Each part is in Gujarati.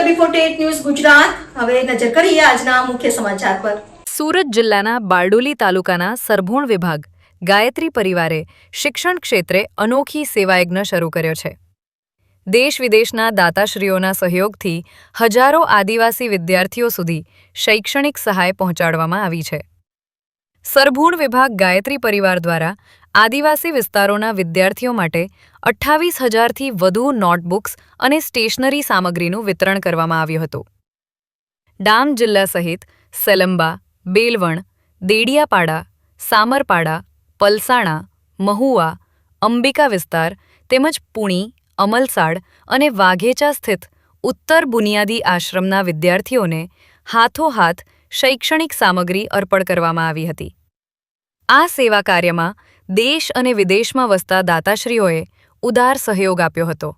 AB48 ન્યૂઝ ગુજરાત હવે નજર કરીએ આજના મુખ્ય સમાચાર પર। સુરત જિલ્લાના બારડોલી તાલુકાના સરભોણ વિભાગ ગાયત્રી પરિવારે શિક્ષણ ક્ષેત્રે અનોખી સેવાયજ્ઞ શરૂ કર્યો છે। દેશ વિદેશના દાતાશ્રીઓના સહયોગથી હજારો આદિવાસી વિદ્યાર્થીઓ સુધી શૈક્ષણિક સહાય પહોંચાડવામાં આવી છે। સરભોણ વિભાગ ગાયત્રી પરિવાર દ્વારા આદિવાસી વિસ્તારોના વિદ્યાર્થીઓ માટે 28,000થી વધુ નોટબુક્સ અને સ્ટેશનરી સામગ્રીનું વિતરણ કરવામાં આવ્યું હતું। ડાંગ જિલ્લા સહિત સેલંબા, બેલવણ, દેડિયાપાડા, સામરપાડા, પલસાણા, મહુવા, અંબિકા વિસ્તાર તેમજ પુણી, અમલસાડ અને વાઘેચા સ્થિત ઉત્તર બુનિયાદી આશ્રમના વિદ્યાર્થીઓને હાથોહાથ શૈક્ષણિક સામગ્રી અર્પણ કરવામાં આવી હતી। આ સેવા કાર્યમાં દેશ અને વિદેશમાં વસતા દાતાશ્રીઓએ ઉદાર સહયોગ આપ્યો હતો,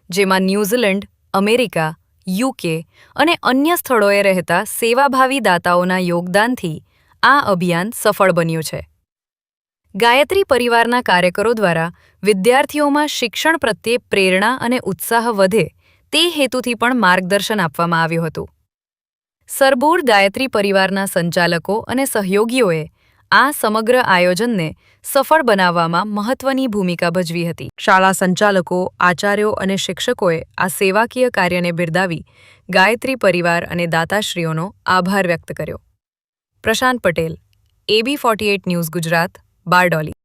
જેમાં ન્યૂઝીલેન્ડ, અમેરિકા, યુકે અને અન્ય સ્થળોએ રહેતા સેવાભાવી દાતાઓના યોગદાનથી આ અભિયાન સફળ બન્યું છે। ગાયત્રી પરિવારના કાર્યકરો દ્વારા વિદ્યાર્થીઓમાં શિક્ષણ પ્રત્યે પ્રેરણા અને ઉત્સાહ વધે તે હેતુથી પણ માર્ગદર્શન આપવામાં આવ્યું હતું। સરભોણ ગાયત્રી પરિવારના સંચાલકો અને સહયોગીઓએ આ સમગ્ર આયોજનને સફળ બનાવવામાં મહત્વની ભૂમિકા ભજવી હતી। શાળા સંચાલકો, આચાર્યો અને શિક્ષકોએ આ સેવાકીય કાર્યને બિરદાવી ગાયત્રી પરિવાર અને દાતાશ્રીઓનો આભાર વ્યક્ત કર્યો। પ્રશાંત પટેલ, AB48 ન્યૂઝ ગુજરાત, બારડોલી।